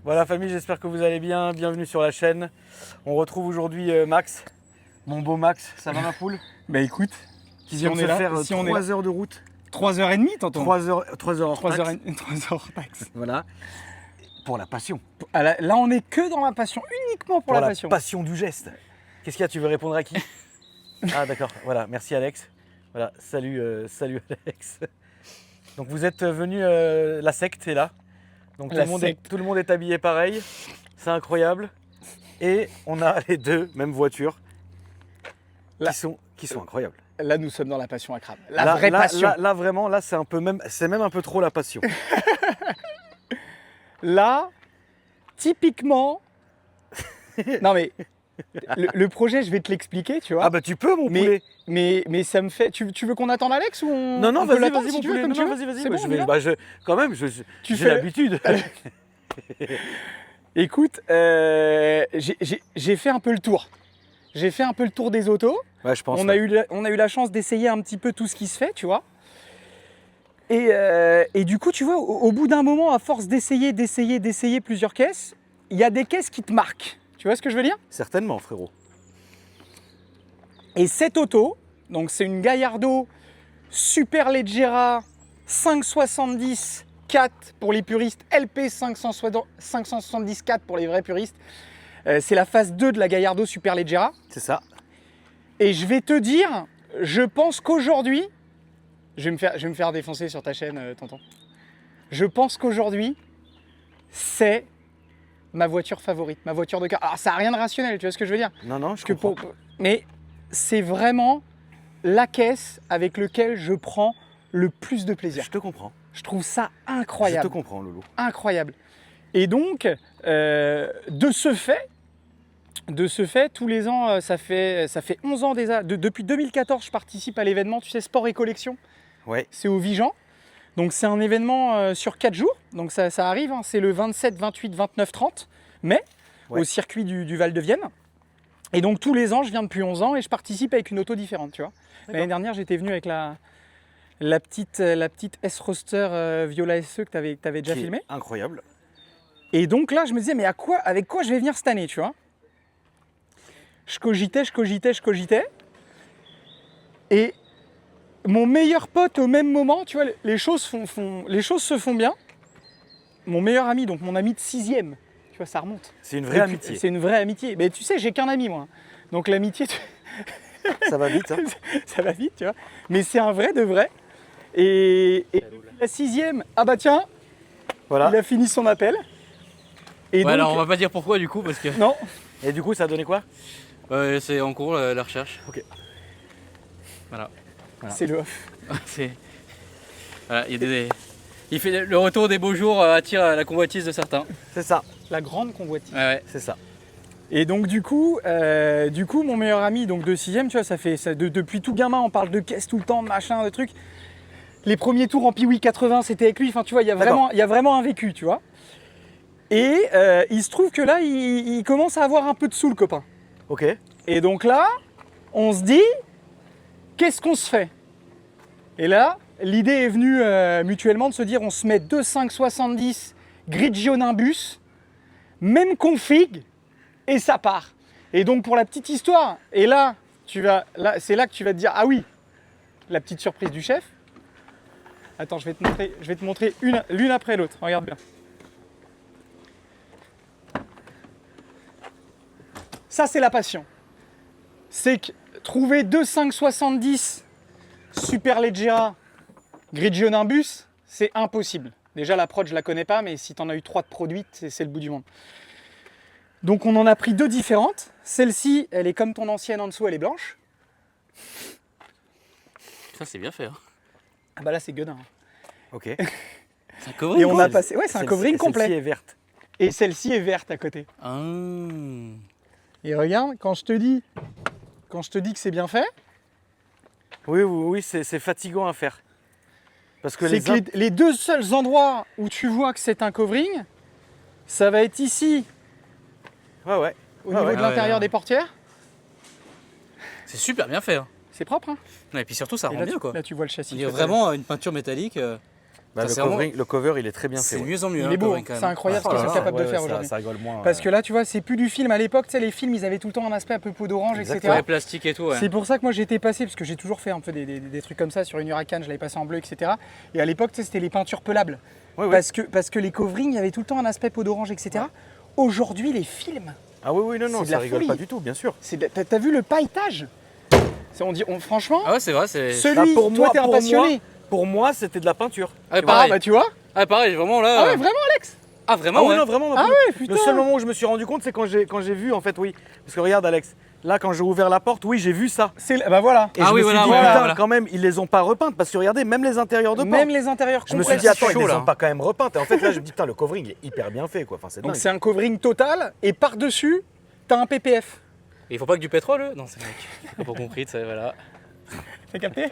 Voilà famille, j'espère que vous allez bien, bienvenue sur la chaîne. On retrouve aujourd'hui Max, mon beau Max, ça va ma poule? Bah écoute, Qui vient de se faire 3 heures de route. 3h30 tonton. 3 heures hors 3 taxe. heures, 3 heures hors taxe. Voilà, pour la passion. Ah, là on est que dans la passion, uniquement pour la passion. Passion du geste. Qu'est-ce qu'il y a, tu veux répondre à qui? Ah d'accord, voilà, merci Alex. Voilà, salut Alex. Donc vous êtes venu, la secte est là. Donc tout le monde est habillé pareil, c'est incroyable. Et on a les deux mêmes voitures qui sont incroyables. Là nous sommes dans la passion à crame. La vraie passion. Là vraiment, là c'est même un peu trop la passion. Là, typiquement, non mais le projet, je vais te l'expliquer, tu vois. Ah bah tu peux mon poulet. Mais ça me fait. Tu veux qu'on attende Alex ou on. Non, peut vas-y l'attendre mon si tu veux, poulet. comme Non, tu veux. vas-y. C'est Bah, bon, quand même, Tu j'ai fais- l'habitude. Écoute, j'ai fait un peu le tour. J'ai fait un peu le tour des autos. Ouais, je pense. On a eu la chance d'essayer un petit peu tout ce qui se fait, tu vois. Et du coup, tu vois, au bout d'un moment, à force d'essayer plusieurs caisses, il y a des caisses qui te marquent. Tu vois ce que je veux dire? Certainement, frérot. Et cette auto, donc c'est une Gallardo Superleggera 570 4 pour les puristes, LP 570 4 pour les vrais puristes. C'est la phase 2 de la Gallardo Superleggera. C'est ça. Et je vais te dire, je pense qu'aujourd'hui, je vais me faire défoncer sur ta chaîne, tonton. Je pense qu'aujourd'hui, c'est ma voiture favorite, ma voiture de cœur. Alors ça n'a rien de rationnel, tu vois ce que je veux dire? Non, je comprends. Mais c'est vraiment la caisse avec laquelle je prends le plus de plaisir. Je te comprends. Je trouve ça incroyable. Je te comprends, Loulou. Incroyable. Et donc, de ce fait, tous les ans, ça fait 11 ans déjà. Depuis 2014, je participe à l'événement, tu sais, Sport et Collection. Ouais. C'est au Vigan. Donc c'est un événement sur 4 jours. Donc ça arrive, hein. C'est le 27, 28, 29, 30 mai, Ouais. au circuit du Val de Vienne. Et donc tous les ans, je viens depuis 11 ans et je participe avec une auto différente, tu vois. L'année dernière, j'étais venu avec la petite S-Roster Viola SE que tu avais déjà filmé. Incroyable. Et donc là, je me disais, mais avec quoi je vais venir cette année, tu vois? Je cogitais. Et mon meilleur pote, au même moment, tu vois, les choses se font bien. Mon meilleur ami, donc mon ami de 6e, tu vois, ça remonte. C'est une vraie amitié. C'est une vraie amitié. Mais tu sais, j'ai qu'un ami, moi. Donc l'amitié, Ça va vite, hein. ça va vite, tu vois. Mais c'est un vrai de vrai. Et la 6e, ah bah tiens, Voilà. il a fini son appel. Et Ouais, donc, alors on va pas dire pourquoi du coup parce que non, Et du coup, ça a donné quoi? c'est en cours la recherche. Ok. Voilà. c'est le off. C'est voilà, il fait le retour des beaux jours attire la convoitise de certains. C'est ça. La grande convoitise. Ouais. C'est ça. Et donc du coup, mon meilleur ami donc de 6e, tu vois, depuis tout gamin, on parle de caisse tout le temps, de machin, de trucs. Les premiers tours en Piwi 80, c'était avec lui. Enfin, tu vois, il y a vraiment un vécu, tu vois. Et il se trouve que là, il commence à avoir un peu de sous, le copain. Ok. Et donc là, on se dit, qu'est-ce qu'on se fait? Et là, l'idée est venue mutuellement de se dire, on se met 2,570 Grigio Nimbus, même config, et ça part. Et donc pour la petite histoire, et là, c'est là que tu vas te dire, ah oui, la petite surprise du chef. Attends, je vais te montrer l'une après l'autre. Regarde bien. Ça, c'est la passion. C'est que trouver 2,570 Superleggera Grigio Nimbus, c'est impossible. Déjà, la prod, je la connais pas, mais si tu en as eu 3 de produites, c'est le bout du monde. Donc, on en a pris 2 différentes. Celle-ci, elle est comme ton ancienne en dessous, elle est blanche. Ça c'est bien fait. Hein. Ah bah là, c'est gueudin. Ok. C'est un covering. Et on a passé. Ouais, c'est un covering complet. Celle-ci est verte. Et celle-ci est verte à côté. Ah. Et regarde, quand je te dis que c'est bien fait, Oui, c'est fatigant à faire. Parce que c'est que les deux seuls endroits où tu vois que c'est un covering, ça va être ici, Ouais. au niveau de l'intérieur ouais. des portières. C'est super bien fait. Hein. C'est propre, hein. Ouais, et puis surtout ça Et rend là, bien quoi. Là, tu vois le châssis. Il y a vraiment une peinture métallique. Bah, Ça, le cover, il est très bien fait. C'est de ouais. mieux en mieux. Il hein, est beau, Covering, quand même. c'est incroyable Oh ce là qu'ils sont là. capables de faire ça- aujourd'hui. Ça rigole moins. Parce que là, tu vois, c'est plus du film. À l'époque, tu sais, les films, ils avaient tout le temps un aspect un peu peau d'orange, etc. Exactement. Ouais, plastique et tout, ouais. C'est pour ça que moi j'ai été passé, parce que j'ai toujours fait un peu des trucs comme ça sur une Huracan, je l'avais passé en bleu, etc. Et à l'époque, tu sais, c'était les peintures pelables. Ouais, ouais. Parce que les coverings, il y avait tout le temps un aspect peau d'orange, etc. Aujourd'hui, les films, Ah oui, non, c'est de ça la rigole folie. pas du tout, bien sûr. t'as vu le pailletage? Franchement, Ah ouais, c'est vrai, c'est. celui, Bah, pour toi moi- t'es un pour passionné. Pour moi, c'était de la peinture. Ah, Tu vois. pareil. Bah tu vois? Ah, pareil, vraiment là. Ah ouais, vraiment Alex? Ah, vraiment, Ah oui, ouais. non, vraiment. Ah le- ouais, putain. Le seul moment où je me suis rendu compte, c'est quand j'ai vu, en fait, oui. Parce que regarde, Alex, là, quand j'ai ouvert la porte, oui, j'ai vu ça. Bah voilà. Et Ah je oui, me suis voilà, dit, voilà, putain, voilà. quand même, ils les ont pas repeintes. Parce que regardez, même les intérieurs de porte. Même les intérieurs Je me suis complets. dit, attends, chaud, ils les là. ont pas quand même repeintes. Et en fait, là, je me dis, putain, le covering est hyper bien fait, quoi. Enfin, c'est Donc dingue. c'est un covering total, et par-dessus, t'as un PPF. Et il faut pas que du pétrole, eux? Non, c'est mec. J'ai pas compris, tu sais, voilà. T'as capté?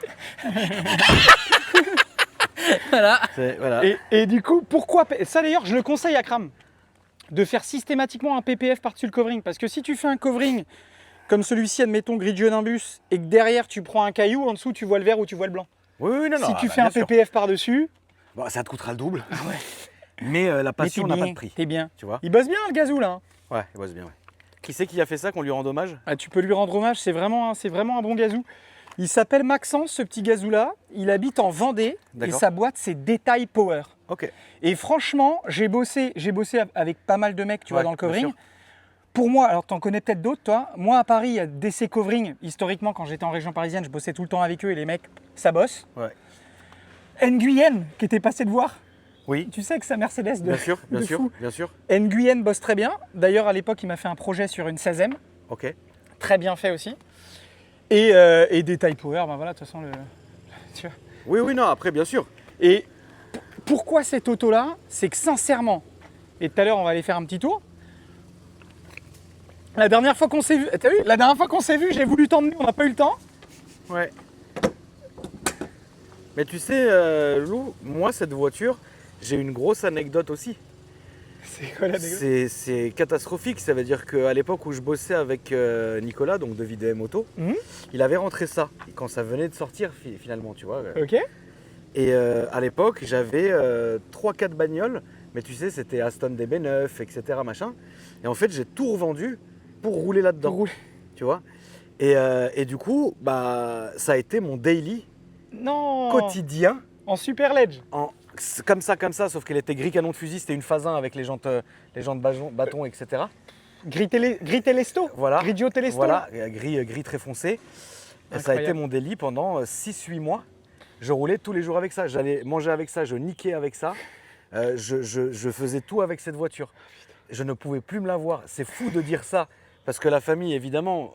Voilà. Voilà. Et du coup, pourquoi ça d'ailleurs, je le conseille à Kram de faire systématiquement un PPF par-dessus le covering. Parce que si tu fais un covering comme celui-ci, admettons Grigio Nimbus, et que derrière tu prends un caillou, en dessous tu vois le vert ou tu vois le blanc. Oui, non, si tu bah, fais un bien sûr. PPF par-dessus, Bon, ça te coûtera le double. Mais la mais passion t'es n'a pas bien, de prix. t'es bien. Tu vois. Il bosse bien le gazou là. Hein. Ouais, il bosse bien, ouais. Qui c'est qui a fait ça, qu'on lui rend hommage? Ah, tu peux lui rendre hommage, c'est vraiment un bon gazou. Il s'appelle Maxence, ce petit gazou là. Il habite en Vendée et D'accord. sa boîte c'est Detail Power. Ok. Et franchement, j'ai bossé avec pas mal de mecs, tu vois, Ouais, dans le bien covering. sûr. Pour moi, alors t'en connais peut-être d'autres, toi. Moi, à Paris, il y a DC Covering. Historiquement, quand j'étais en région parisienne, je bossais tout le temps avec eux et les mecs, ça bosse. Ouais. Nguyen, qui était passé de voir. Oui, Tu sais que sa Mercedes de, bien sûr, bien de sûr, fou. bien sûr. Nguyen bosse très bien. D'ailleurs, à l'époque, il m'a fait un projet sur une 16e. Ok. Très bien fait aussi. Et Detail Power, ben voilà, de toute façon, tu vois. Oui, non, après, bien sûr. Et pourquoi cette auto-là? C'est que sincèrement, et tout à l'heure on va aller faire un petit tour. La dernière fois qu'on s'est vu, t'as vu? La dernière fois qu'on s'est vu, j'ai voulu t'emmener, on n'a pas eu le temps. Ouais. Mais tu sais, Lou, moi, cette voiture, j'ai une grosse anecdote aussi. C'est quoi l'anecdote? C'est catastrophique. Ça veut dire qu'à l'époque où je bossais avec Nicolas, donc de VDM Auto, Mhm. il avait rentré ça quand ça venait de sortir finalement, tu vois. Ok. Et à l'époque, j'avais 3-4 bagnoles, mais tu sais, c'était Aston DB9, etc. machin. Et en fait, j'ai tout revendu pour rouler là-dedans, Roule. tu vois. Et du coup, bah, ça a été mon daily Non. quotidien. En super ledge. Comme ça, sauf qu'elle était gris canon de fusil, c'était une phase 1 avec les jantes bâton, etc. Gris Telesto. Voilà. Grigio Telesto. Voilà, gris très foncé. Et ça a été Incroyable. mon daily pendant 6-8 mois. Je roulais tous les jours avec ça. J'allais manger avec ça, je niquais avec ça. Je faisais tout avec cette voiture. Je ne pouvais plus me la voir. C'est fou de dire ça, parce que la famille, évidemment,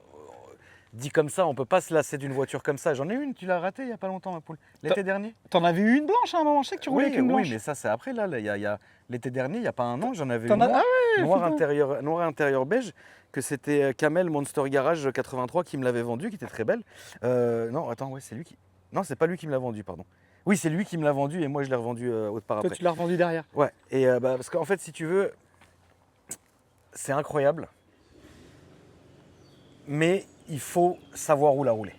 dit comme ça, on ne peut pas se lasser d'une voiture comme ça. J'en ai une, tu l'as ratée il n'y a pas longtemps, ma poule. L'été dernier. T'en avais eu une blanche à un moment, je sais que tu roulais avec une blanche. Oui, mais ça c'est après là. Il y a l'été dernier, il n'y a pas un an, j'en avais T'en une as- noire, Ah ouais, noir putain. intérieur beige, que c'était Camel Monster Garage 83 qui me l'avait vendu, qui était très belle. Non, attends, ouais, c'est lui qui. Non, c'est pas lui qui me l'a vendu, pardon. Oui, c'est lui qui me l'a vendu et moi je l'ai revendu autre part Toi, après. tu l'as revendu derrière. Ouais, et parce qu'en fait, si tu veux, c'est incroyable, mais il faut savoir où la rouler.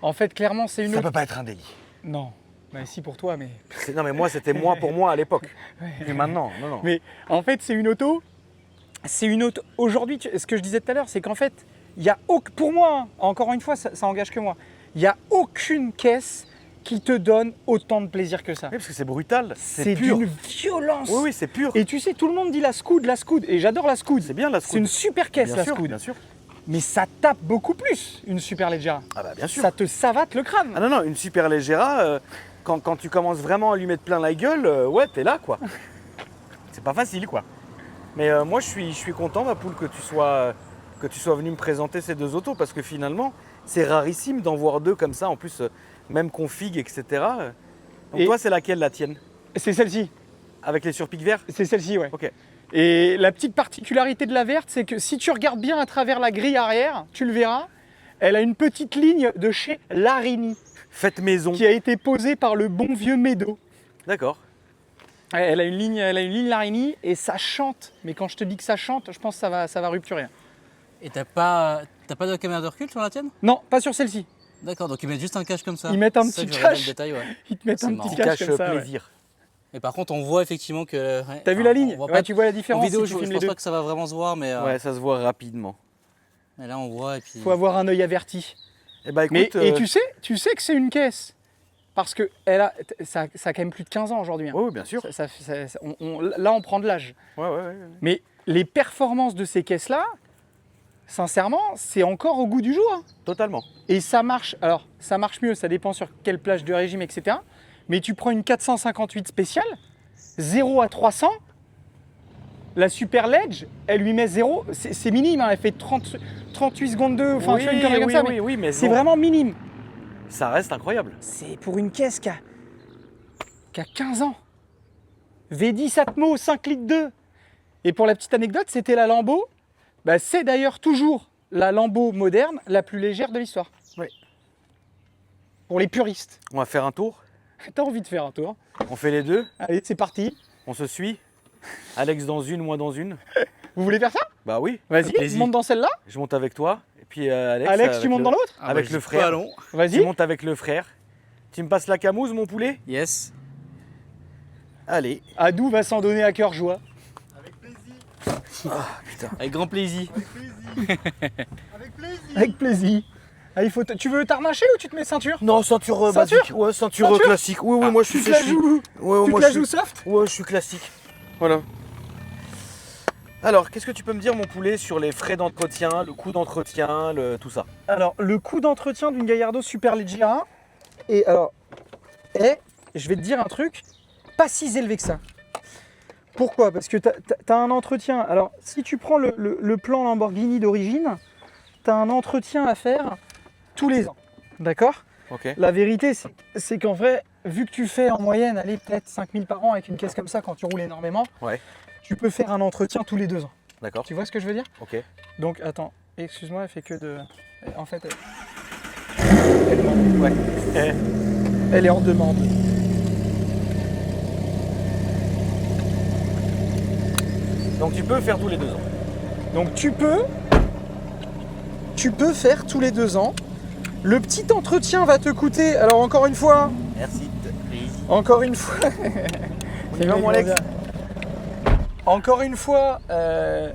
En fait, clairement, c'est une Ça auto. peut pas être un délit. Non. Bah si pour toi, mais. Non, mais moi, c'était moi pour moi à l'époque. Plus maintenant, non. Mais en fait, c'est une auto. C'est une auto. Aujourd'hui, ce que je disais tout à l'heure, c'est qu'en fait, il y a pour moi, hein, encore une fois, ça engage que moi. Il n'y a aucune caisse qui te donne autant de plaisir que ça. Oui, parce que c'est brutal, C'est pur. d'une violence. Oui, c'est pur. Et tu sais, tout le monde dit la Scoud, et j'adore la Scoud. C'est bien la C'est Scoot. une super caisse, Bien la sûr, Scoud. bien sûr. Mais ça tape beaucoup plus, une super Leggera. Ah bah bien sûr. Ça te savate le crâne. Ah non, une super Leggera, quand tu commences vraiment à lui mettre plein la gueule, ouais, t'es là quoi. C'est pas facile quoi. Mais moi je suis content, ma poule, que tu sois venu me présenter ces deux autos, parce que finalement, c'est rarissime d'en voir deux comme ça, en plus, même config, etc. Donc Et- toi, c'est laquelle, la tienne? C'est celle-ci. Avec les surpics verts? C'est celle-ci, ouais. Ok. Et la petite particularité de la verte, c'est que si tu regardes bien à travers la grille arrière, tu le verras, elle a une petite ligne de chez Larini Faites maison. qui a été posée par le bon vieux Médo. D'accord. Elle a une ligne Larini et ça chante. Mais quand je te dis que ça chante, je pense que ça va rupturer. Et t'as pas de caméra de recul sur la tienne? Non, pas sur celle-ci. D'accord, donc ils mettent juste un cache comme ça. Ils mettent un C'est ça petit que je regardais cache. le détail, ouais. Ils te mettent C'est un marrant. petit Qui cache cache comme ça. ouais. plaisir. Et par contre, on voit effectivement que. Ouais, T'as vu la ligne? on voit Ouais, pas- tu vois la En différence vidéo, si tu je filmes les pense deux. pas que ça va vraiment se voir, mais, Ouais, ça se voit rapidement. mais là, on voit. Et puis... Faut avoir un œil averti. Eh bah Mais, écoute, et tu sais que c'est une caisse. Parce que ça a quand même plus de 15 ans aujourd'hui. Hein. oui, bien sûr. Là, on prend de l'âge. Ouais. Mais les performances de ces caisses-là, sincèrement, c'est encore au goût du jour. Hein. Totalement. Et ça marche. Alors, ça marche mieux, ça dépend sur quelle plage de régime, etc. Mais tu prends une 458 spéciale, 0 à 300, la Super Ledge, elle lui met 0. C'est minime, hein, elle fait 38 secondes 2, enfin, tu vois, une connerie comme ça. Mais mais c'est bon, vraiment minime. ça reste incroyable. C'est pour une caisse qui a 15 ans. V10 Atmo, 5 litres 2. Et pour la petite anecdote, c'était la Lambo. Bah, c'est d'ailleurs toujours la Lambo moderne la plus légère de l'histoire. Oui. Pour les puristes. On va faire un tour. T'as envie de faire un tour? On fait les deux. Allez, c'est parti. On se suit. Alex dans une, moi dans une. Vous voulez faire ça? Bah oui. Vas-y, plaisir. monte dans celle-là. Je monte avec toi. Et puis Alex. Alex, avec tu montes le- dans l'autre? Ah, avec bah, le je dis frère. pas long. Tu Vas-y. montes avec le frère. Tu me passes la camouse, mon poulet? Yes. Allez. Adou va s'en donner à cœur joie. Avec grand plaisir. Avec plaisir. Ah, tu veux t'arnacher ou tu te mets ceinture? Non, ceinture Ceinture basique. Ouais, ceinture Ceinture classique. Oui, moi je suis Tu te la joues, Ouais, tu moi te la je joues suis... soft? Ouais, je suis classique. Voilà. Alors, qu'est-ce que tu peux me dire, mon poulet, sur les frais d'entretien, le coût d'entretien, tout ça? Alors, le coût d'entretien d'une Gallardo Super Leggera, je vais te dire un truc, pas si élevé que ça. Pourquoi? Parce que tu as un entretien. Alors, si tu prends le plan Lamborghini d'origine, tu as un entretien à faire tous les ans. D'accord? Ok. La vérité, c'est qu'en vrai, vu que tu fais en moyenne, allez, peut-être 5000 par an avec une caisse comme ça quand tu roules énormément, Ouais. tu peux faire un entretien tous les 2 ans. D'accord. Tu vois ce que je veux dire? Ok. Donc, attends, excuse-moi, elle fait que de. En fait, Ouais. elle est en demande. Donc tu peux faire tous les 2 ans. Donc, tu peux faire tous les 2 ans. Le petit entretien va te coûter, alors encore une fois, Merci. encore une fois, On y va, mon Alex? encore une fois, je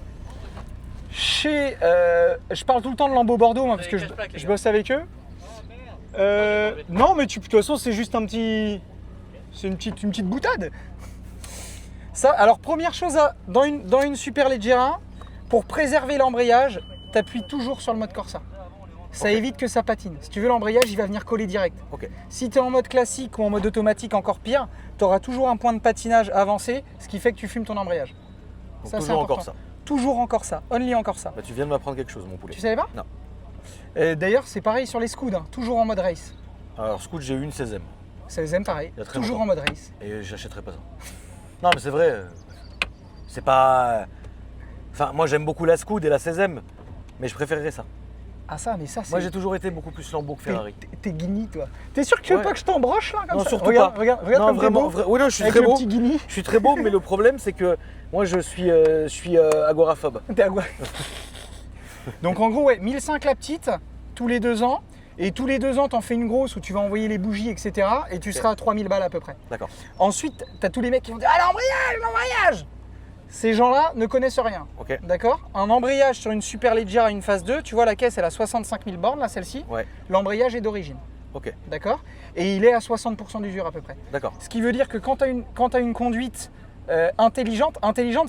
parle tout le temps de Lambeau Bordeaux, moi, parce que je bosse avec eux. Non, mais de toute façon, c'est juste un petit, c'est une petite boutade. Ça, alors première chose, dans une Super Leggera, pour préserver l'embrayage, tu appuies toujours sur le mode Corsa. Ça évite que ça patine. Si tu veux, l'embrayage, il va venir coller direct. Ok. Si tu es en mode classique ou en mode automatique, encore pire, tu auras toujours un point de patinage avancé, ce qui fait que tu fumes ton embrayage. Donc Ça, c'est toujours encore important. ça. Toujours encore ça. Only encore ça. Bah, tu viens de m'apprendre quelque chose, mon poulet. Tu savais pas? Non. D'ailleurs, c'est pareil sur les scouts, hein, toujours en mode race. Alors, Scoot, j'ai eu une 16e. Ça les aime pareil. Il y a très Toujours longtemps. en mode race. Et j'achèterai pas ça. Non, mais c'est vrai. C'est pas. Enfin, moi, j'aime beaucoup la Scoot et la 16e. Mais je préférerais ça. Ah ça, mais ça c'est... Moi, j'ai toujours été beaucoup plus Lambo que Ferrari. T'es guigny, toi. T'es sûr que tu veux Ouais. pas que je t'embroche là comme Non, ça? surtout Regarde, pas. regarde Non, comme t'es vraiment. beau, Oui, non, je suis avec très le beau. petit guigny. Je suis très beau, mais le problème, c'est que moi, je suis agoraphobe. T'es à quoi? Donc en gros, ouais, 1005 la petite, tous les 2 ans. Et tous les 2 ans, t'en fais une grosse où tu vas envoyer les bougies, etc. Et tu seras à 3000 balles à peu près. D'accord. Ensuite, t'as tous les mecs qui vont dire ah, l'embrayage. Ces gens-là ne connaissent rien. Ok. D'accord? Un embrayage sur une Super Leggera, une phase 2, tu vois, la caisse, elle a 65 000 bornes, là, celle-ci. Ouais. L'embrayage est d'origine. Ok. D'accord? Et il est à 60% d'usure à peu près. D'accord. Ce qui veut dire que quand tu as une conduite intelligente,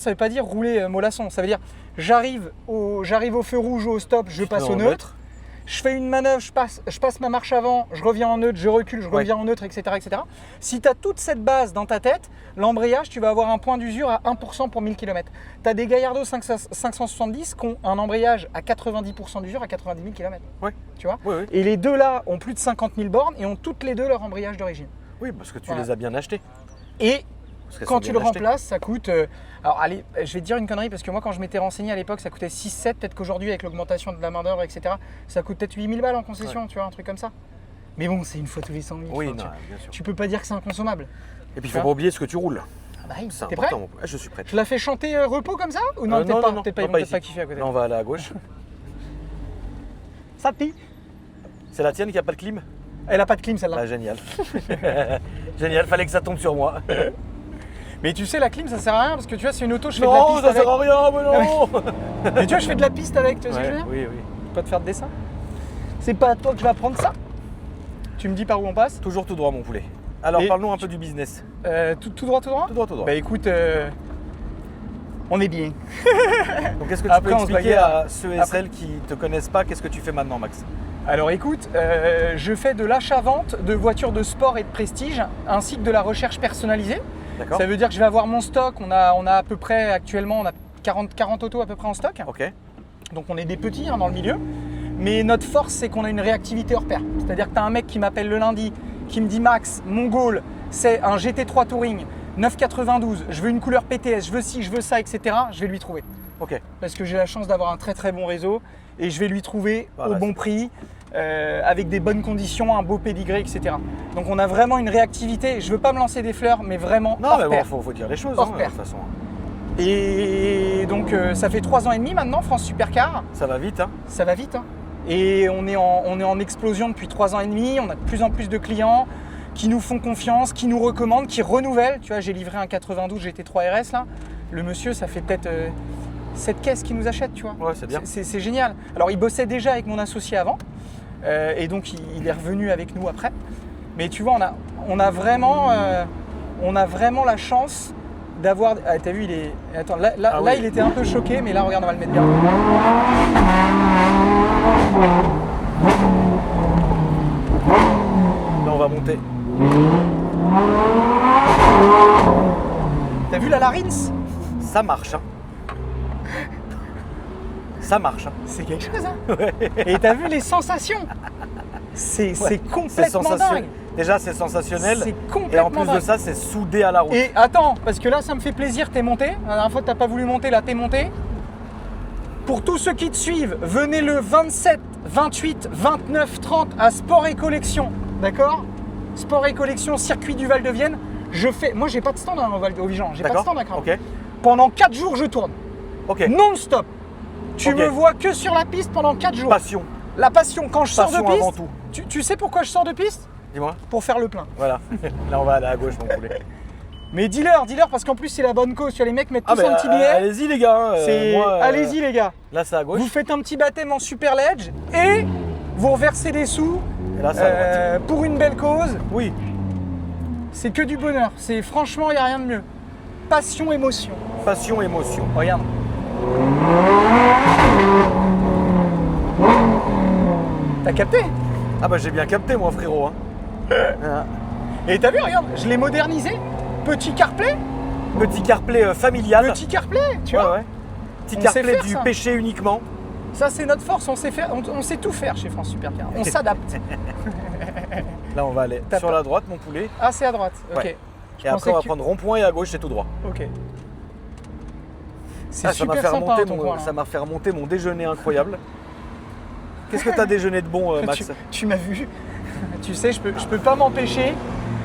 ça veut pas dire rouler mollasson, ça veut dire j'arrive au feu rouge ou au stop, je passe Non, au neutre, je fais une manœuvre, je passe ma marche avant, je reviens en neutre, je recule, je reviens en neutre, etc. etc. Si tu as toute cette base dans ta tête, l'embrayage, tu vas avoir un point d'usure à 1% pour 1000 km. Tu as des Gallardo 570 qui ont un embrayage à 90% d'usure à 90 000 km. Ouais. Tu vois? Oui, oui. Et les deux là ont plus de 50 000 bornes et ont toutes les deux leur embrayage d'origine. Oui, parce que tu Voilà. les as bien achetés. Et Parce qu'elles quand sont tu bien le achetées. remplaces, ça coûte. Alors, allez, je vais te dire une connerie parce que moi, quand je m'étais renseigné à l'époque, ça coûtait 6-7. Peut-être qu'aujourd'hui, avec l'augmentation de la main-d'œuvre, etc., ça coûte peut-être 8000 balles en concession, tu vois, un truc comme ça. Mais bon, c'est une fois tous les 100 000. Oui, enfin, non, bien sûr. tu peux pas dire que c'est inconsommable. Et puis, il faut pas oublier ce que tu roules. Ah bah oui, C'est t'es prêt? important. Ah, je suis prêt. Je la fais chanter repos comme ça? Ou non, Non, peut-être pas, non, peut-être pas, non, ils vont pas peut-être pas ici. kiffer à côté. Là, on va aller à gauche. Ça te pique? C'est la tienne qui a pas de clim? Elle a pas de clim celle-là. Bah, génial. Génial, fallait que ça tombe sur moi. Mais tu sais, la clim, ça sert à rien parce que tu vois, c'est une auto, je fais de la Non, piste ça avec. sert à rien, mais non. Mais tu vois, je fais de la piste avec, tu vois ce que je veux Ouais, dire? oui, oui. Je peux pas te faire de dessin. C'est pas à toi que je vais apprendre ça. Tu me dis par où on passe? Toujours tout droit, mon poulet. Alors, Et parle-nous un peu du business. Tout droit, tout droit? Tout droit, tout droit. Bah écoute, on est bien. Donc, est-ce que tu Après, peux on se expliquer bagarre. à ceux et celles qui ne te connaissent pas, qu'est-ce que tu fais maintenant, Max? Alors écoute, je fais de l'achat-vente de voitures de sport et de prestige, ainsi que de la recherche personnalisée. D'accord. Ça veut dire que je vais avoir mon stock. On a à peu près, actuellement, on a 40 autos à peu près en stock. Ok. Donc on est des petits dans le milieu. Mais notre force, c'est qu'on a une réactivité hors pair. C'est-à-dire que tu as un mec qui m'appelle le lundi, qui me dit Max, mon goal, c'est un GT3 Touring 992, je veux une couleur PTS, je veux ci, je veux ça, etc. Je vais lui trouver. Ok. Parce que j'ai la chance d'avoir un très très bon réseau et je vais lui trouver Voilà, au bon prix, avec des bonnes conditions, un beau pédigré, etc. Donc on a vraiment une réactivité. Je veux pas me lancer des fleurs, mais vraiment Non, hors mais bon, pair. faut dire les choses, Hors de pair. toute façon. Et donc ça fait 3 ans et demi maintenant, France Supercar. Ça va vite, hein. Ça va vite. Hein. Et on est en explosion depuis 3 ans et demi. On a de plus en plus de clients qui nous font confiance, qui nous recommandent, qui renouvellent. Tu vois, j'ai livré un 92 GT3 RS là. Le monsieur, ça fait peut-être 7 caisses qu'il nous achète, tu vois. Ouais, c'est bien. C'est génial. Alors, il bossait déjà avec mon associé avant. Et donc, il est revenu avec nous après. Mais tu vois, on a vraiment la chance d'avoir... Ah, t'as vu, il est... Attends, là, Ah oui. il était un peu choqué, mais là, regarde, on va le mettre bien. Là, on va monter. T'as vu la Larynx? Ça marche, hein. Ça marche, hein. C'est quelque chose, hein. Et t'as vu les sensations? C'est C'est complètement sensationnel. dingue. Déjà, c'est sensationnel. C'est Et complètement en plus de dingue. ça, c'est soudé à la route. Et attends, parce que là, ça me fait plaisir, t'es monté. La dernière fois, t'as pas voulu monter, là, t'es monté. Pour tous ceux qui te suivent, venez le 27, 28, 29, 30 à Sport et Collection. D'accord? Sport et Collection, circuit du Val de Vienne. Moi, j'ai pas de stand au Vigan. J'ai pas de D'accord. stand à Craon. Ok. Pendant 4 jours, je tourne. Ok. Non-stop. Tu Ok. me vois que sur la piste pendant 4 jours. Passion. La passion, quand je sors de Passion piste. avant tout. Tu sais pourquoi je sors de piste? Dis-moi. Pour faire le plein. Voilà. Là, on va aller à gauche, mon poulet. Mais dis-leur, parce qu'en plus c'est la bonne cause. Tu vois, les mecs mettent tous un petit billet. Allez-y, les gars. hein. Moi, Allez-y les gars. Là, c'est à gauche. Vous faites un petit baptême en Super Ledge et vous reversez des sous Et là, c'est à droite. pour une belle cause. Oui. C'est que du bonheur. C'est franchement, il n'y a rien de mieux. Passion, émotion. Passion, émotion. Regarde. T'as capté? Ah bah j'ai bien capté, moi, frérot. Hein. Et t'as vu, regarde, je l'ai modernisé. Petit CarPlay. Petit CarPlay familial. Petit CarPlay, tu Ouais, vois. ouais. Petit On CarPlay sait faire du ça. péché uniquement. Ça, c'est notre force. On sait faire, on sait tout faire chez France Supercar. On s'adapte. Là, on va aller T'as sur pas- la droite, mon poulet. Ah, c'est à droite. Ok. Ouais. Je Et pensais après, on va que tu- prendre rond-point et à gauche, c'est tout droit. Ok. C'est Ah, ça m'a super fait sympa remonter hein, ton coin, là. ça m'a fait remonter mon déjeuner incroyable. Qu'est-ce que t'as déjeuné de bon, Max? Tu m'as vu. Tu sais, je peux pas m'empêcher,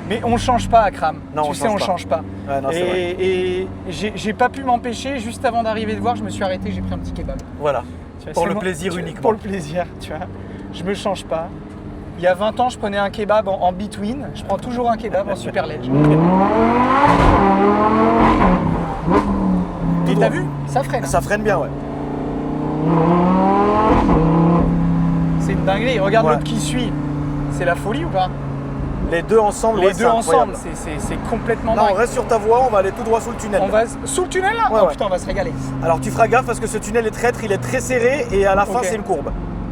mais on change pas à Cram. Non, tu on sais, change on pas. change pas. Ouais, non, c'est vrai. Et j'ai pas pu m'empêcher. Juste avant d'arriver de voir, je me suis arrêté, j'ai pris un petit kebab. Voilà. Tu vois, Pour c'est le moi- plaisir uniquement. Pour le plaisir, tu vois. Je me change pas. Il y a 20 ans, je prenais un kebab en between. Je prends toujours un kebab en super ledge. Et t'as vu? Ça freine. Ça freine bien, ouais. C'est une dinguerie. Regarde Ouais. l'autre qui suit. C'est la folie ou pas? Les deux ensemble, Les ouais, deux c'est incroyable. ensemble, c'est complètement Là, on dingue. reste sur ta voie, on va aller tout droit sous le tunnel. On va sous le tunnel là? Ouais, Oh ouais. putain, on va se régaler. Alors tu feras gaffe parce que ce tunnel est traître, il est très serré et à la fin Ok. c'est une courbe.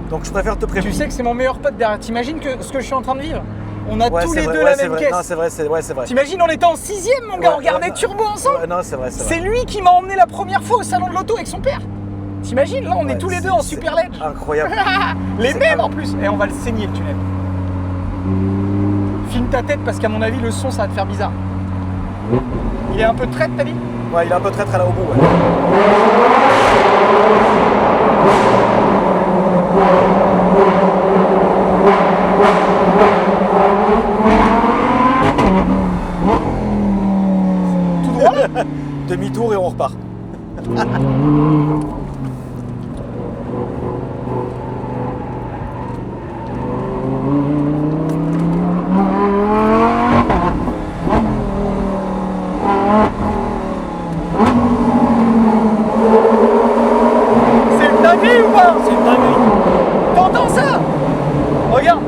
Donc je préfère te prévenir. Tu sais que c'est mon meilleur pote derrière. T'imagines que ce que je suis en train de vivre? On a Ouais, tous c'est les vrai, deux ouais, la c'est même vrai. caisse. Non, c'est vrai, c'est vrai. T'imagines, on était en 6ème, mon gars, on regardait ouais, Turbo ensemble. Ouais, non, c'est vrai, c'est C'est vrai. lui qui m'a emmené la première fois au salon de l'auto avec son père. T'imagines, là on est Ouais, tous les c'est- deux en c'est super ledge. Incroyable. Les c'est mêmes un- en plus. Et on va le saigner le tunnel. Filme ta tête parce qu'à mon avis le son ça va te faire bizarre. Il est un peu traître, t'as dit? Ouais, il est un peu traître à la au bout. Ouais. Tout droit là? Demi-tour et on repart. pas? C'est une dinguerie. T'entends ça? Regarde.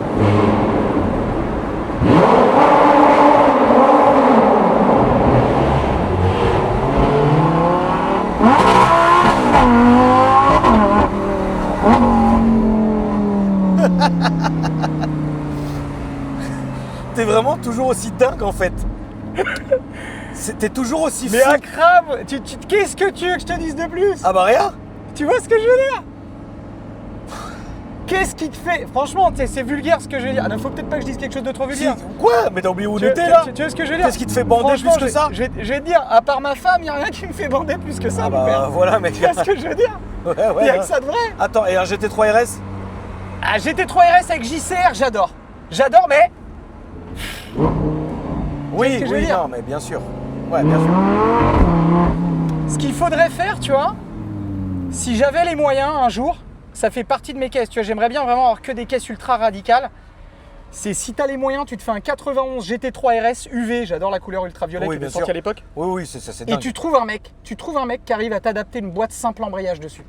T'es vraiment toujours aussi dingue en fait. T'es toujours aussi fou. Mais Akram, qu'est-ce que tu veux que je te dise de plus? Ah bah rien. Tu vois ce que je veux dire? Qu'est-ce qui te fait? Franchement, c'est vulgaire ce que je veux dire. Il faut peut-être pas que je dise quelque chose de trop vulgaire. Quoi? Mais t'as oublié où on Tu était là? vois ce que je veux dire? Qu'est-ce qui te fait bander Franchement, plus que ça? je vais te dire, à part ma femme, il n'y a rien qui me fait bander plus que ça, Ah mon père. bah voilà mec. Tu vois ce que je veux dire? Ouais, Il ouais, n'y a ouais. que ça de vrai. Attends, et un GT3 RS? Ah, GT3 RS avec JCR, j'adore. J'adore, mais Oui, ce que je veux oui, dire? non, mais bien sûr. Ouais, bien sûr. ce qu'il faudrait faire, tu vois, si j'avais les moyens un jour, ça fait partie de mes caisses. Tu vois, j'aimerais bien vraiment avoir que des caisses ultra radicales. C'est si tu as les moyens, tu te fais un 91 GT3 RS UV, j'adore la couleur ultraviolet Oui, qui bien était sortie sûr. à l'époque. Oui, oui, c'est Et dingue. tu trouves un mec qui arrive à t'adapter une boîte simple embrayage dessus.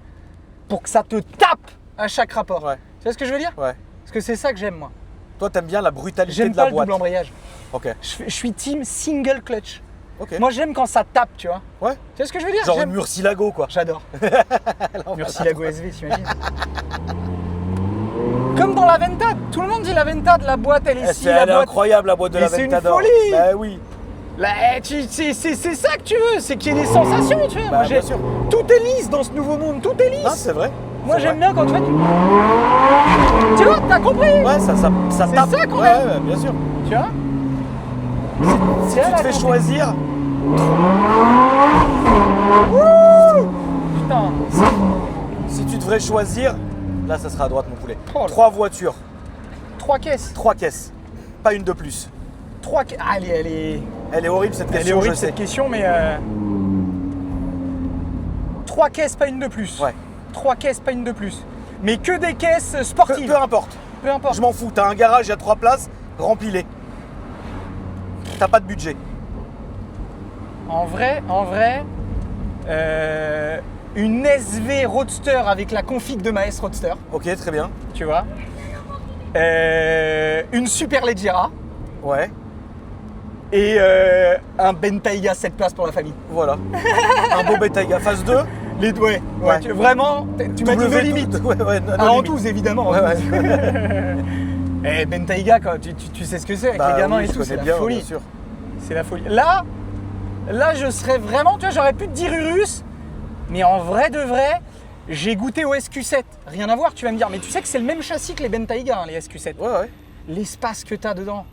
Pour que ça te tape à chaque rapport. Ouais. Tu vois ce que je veux dire? Ouais. Parce que c'est ça que j'aime moi. Toi, t'aimes bien la brutalité J'aime de la pas le boîte. double embrayage. Ok. Je suis team single clutch. Ok. Moi j'aime quand ça tape, tu vois. Ouais. Tu vois ce que je veux dire? Genre J'aime- une Murcielago quoi. J'adore. Murcielago SV, t'imagines? Comme dans la Ventad. Tout le monde dit la Ventad, la boîte elle est Eh, ici, elle la est boîte. incroyable la boîte de Mais la c'est une Ventador. folie. Bah oui. Là, c'est ça que tu veux, c'est qu'il y ait des sensations, tu vois. Bah, Moi, bien sûr. tout est lisse dans ce nouveau monde, tout est lisse. Non, c'est vrai. Moi C'est j'aime vrai. bien quand tu fais. Tu vois, t'as compris? Ouais, ça C'est tape. ça qu'on ouais, aime. ouais, bien sûr. Tu vois? Si tu te fais choisir, Putain. si tu devrais choisir, là ça sera à droite mon poulet. Oh là. 3 voitures, 3 caisses. 3 caisses, pas une de plus. 3 caisses. Ah, elle est Elle est horrible cette Elle est question, horrible je sais. cette question, mais 3 caisses, pas une de plus. Ouais. 3 caisses, pas une de plus. Mais que des caisses Peu, sportives. peu importe, Peu importe. je m'en fous. T'as un garage, il y a 3 places, remplis-les. T'as pas de budget. En vrai, une SV Roadster avec la config de ma S Roadster, Ok, très bien. tu vois. Une Super Leggera Ouais, et un Bentayga 7 places pour la famille. voilà. Un beau Bentayga phase 2. Les ouais. Ouais. Vraiment, tu m'as dit no limite. Ouais, ouais, no Ah, en limit. tous évidemment. Ouais, en ouais. tous. Eh, Bentayga, quand tu sais ce que c'est avec Bah les gamins oui, et je tout, connais c'est la bien, folie. bien sûr. C'est la folie. Là, je serais vraiment, tu vois, j'aurais pu te dire Urus, mais en vrai de vrai, j'ai goûté au SQ7. Rien à voir, tu vas me dire, mais tu sais que c'est le même châssis que les Bentayga, hein, les SQ7. Ouais, ouais. L'espace que t'as dedans.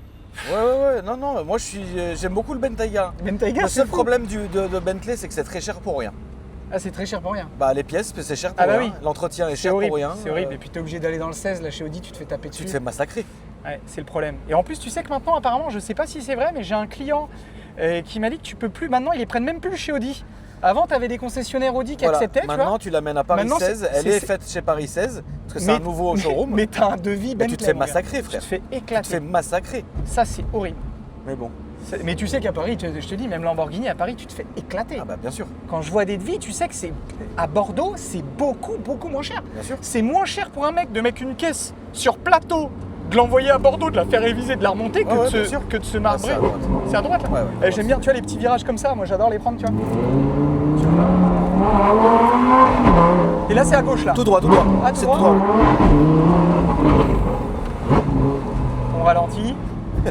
Ouais. Non, non, moi j'aime beaucoup le Bentayga. Bentayga, Le c'est seul fou. problème de Bentley, c'est que c'est très cher pour rien. Ah, c'est très cher pour rien. Bah les pièces, c'est cher pour Ah bah rien. oui. L'entretien est C'est cher horrible, pour rien. c'est horrible. Et puis t'es obligé d'aller dans le 16, là chez Audi, tu te fais taper dessus. Tu te fais massacrer. Ouais, c'est le problème. Et en plus, tu sais que maintenant, apparemment, je sais pas si c'est vrai, mais j'ai un client qui m'a dit que tu peux plus. Maintenant, ils les prennent même plus chez Audi. Avant, tu avais des concessionnaires Audi qui Voilà. acceptaient, tu Maintenant, vois. tu l'amènes à Paris Maintenant, 16. Elle est faite chez Paris 16 parce que c'est un nouveau showroom. Mais t'as un devis Mais Bentley. tu te fais mon gars. massacrer, frère. Tu te fais Tu te éclater. fais massacrer. Ça, c'est horrible. Mais bon. Mais tu sais qu'à Paris, je te dis, même Lamborghini, à Paris, tu te fais éclater. Ah bah bien sûr, Quand je vois des devis, tu sais que c'est à Bordeaux, c'est beaucoup, beaucoup moins cher. bien sûr. C'est moins cher pour un mec de mettre une caisse sur plateau, de l'envoyer à Bordeaux, de la faire réviser, de la remonter, Ouais, ouais, bien que, sûr. que de se Ah, marbrer. c'est à droite. C'est à droite là. Ouais, ouais, J'aime bien, tu vois, les petits virages comme ça, moi j'adore les prendre, tu vois. Et là c'est à gauche là. Tout droit, tout droit. Ah, tout C'est droit. tout droit. On ralentit.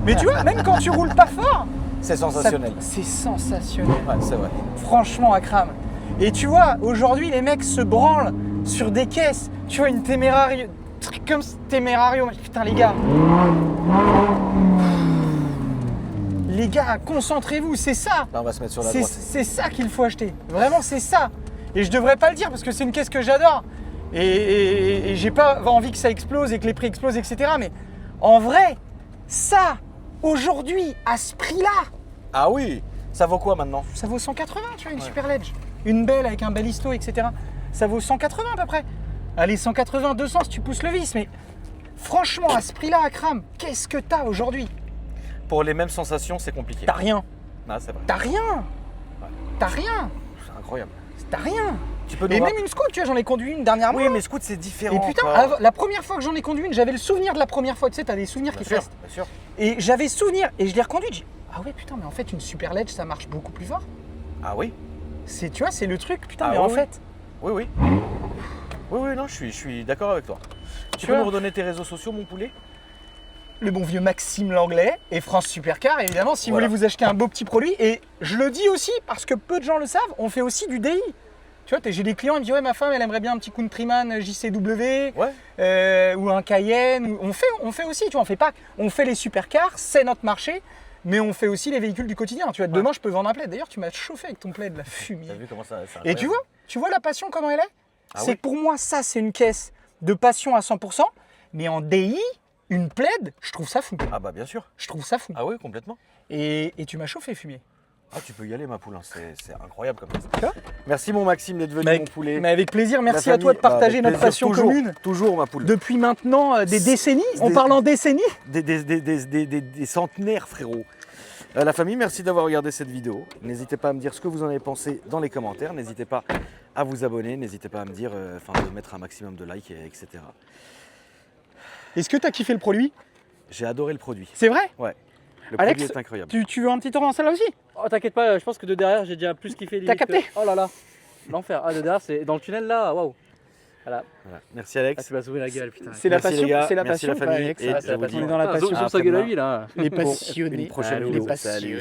Mais tu vois, même quand tu roules pas fort, C'est ça- sensationnel. c'est sensationnel. Ouais, c'est vrai. Franchement, Akram. Et tu vois, aujourd'hui, les mecs se branlent sur des caisses. Tu vois, une Témérario, truc comme Témérario. Putain, les gars. Les gars, concentrez-vous, c'est ça. Là, on va se mettre sur la C'est droite. c'est ça qu'il faut acheter. Vraiment, c'est ça. Et je devrais pas le dire parce que c'est une caisse que j'adore. Et j'ai pas envie que ça explose et que les prix explosent, etc. Mais en vrai, ça, aujourd'hui, à ce prix-là, Ah oui, ça vaut quoi maintenant? ça vaut 180, tu vois, une Ouais. Super Ledge. Une belle avec un bel histo, etc. Ça vaut 180 à peu près. Allez, 180, 200 si tu pousses le vis. Mais franchement, à ce prix-là, Akram, qu'est-ce que t'as aujourd'hui? Pour les mêmes sensations, c'est compliqué. T'as rien. Ah, c'est vrai. T'as rien. T'as rien. C'est incroyable. T'as rien. Tu peux Mais nous même une scout, tu vois, j'en ai conduit une dernièrement. Oui, mais scout, c'est différent. Et putain, quoi. la première fois que j'en ai conduit une, j'avais le souvenir de la première fois. Tu sais, t'as des souvenirs Bien qui sûr, restent. bien sûr. Et j'avais souvenir, et je l'ai reconduite. J'ai dit, ah ouais, putain, mais en fait, une Super Ledge, ça marche beaucoup plus fort. Ah oui. Tu vois, c'est le truc, putain, Ah mais oui, en oui. fait. Oui, oui. Oui, oui, non, je suis d'accord avec toi. Tu Tu peux vois nous redonner tes réseaux sociaux, mon poulet? Le bon vieux Maxime Langlais et France Supercar, évidemment, si Voilà. vous voulez vous acheter un beau petit produit. Et je le dis aussi parce que peu de gens le savent, on fait aussi du DI. Tu vois, j'ai des clients, ils me disent ouais, ma femme, elle aimerait bien un petit Countryman JCW Ouais. ou un Cayenne. On fait aussi, tu vois, on fait les supercars, c'est notre marché, mais on fait aussi les véhicules du quotidien. Tu vois, demain, je peux vendre un plaid. D'ailleurs, tu m'as chauffé avec ton plaid, la fumée. T'as vu comment ça Et tu vois la passion, comment elle est? Ah C'est oui. que pour moi, ça, c'est une caisse de passion à 100%, mais en DI, une plaid, je trouve ça fou. Ah bah bien sûr. Je trouve ça fou. Ah oui, complètement. Et tu m'as chauffé, fumier. Ah, tu peux y aller, ma poule, hein. C'est incroyable comme ça. Tu vois? Merci, mon Maxime, d'être venu, Mais mon poulet. Mais avec plaisir, La merci à toi de famille, bah, partager avec notre plaisir, passion toujours, commune Toujours, ma poule. depuis maintenant des décennies. En Des- parlant décennies, Des centenaires, frérot. La famille, merci d'avoir regardé cette vidéo. N'hésitez pas à me dire ce que vous en avez pensé dans les commentaires. N'hésitez pas à vous abonner. N'hésitez pas à me dire, de mettre un maximum de likes, etc. est-ce que tu as kiffé le produit? J'ai adoré le produit. C'est vrai? Ouais. Le Alex, produit est incroyable. Tu veux un petit tour dans celle-là aussi? Oh, t'inquiète pas, je pense que de derrière, j'ai déjà plus kiffé. T'as limite capté? que- Oh là là, l'enfer. Ah, de derrière, c'est dans le tunnel là, waouh. Voilà. Voilà. Merci, Ah, Alex. tu m'as sauvé la gueule, putain. C'est la Merci, passion, les gars. c'est la Merci, passion. la famille. Alex. Et Ah, je c'est la vous passion. dis On est dans la Putain, passion. zoom sur Après sa gueule à demain. lui là. Les Pour passionnés. une prochaine Allez, vidéo. les Salut. passionnés.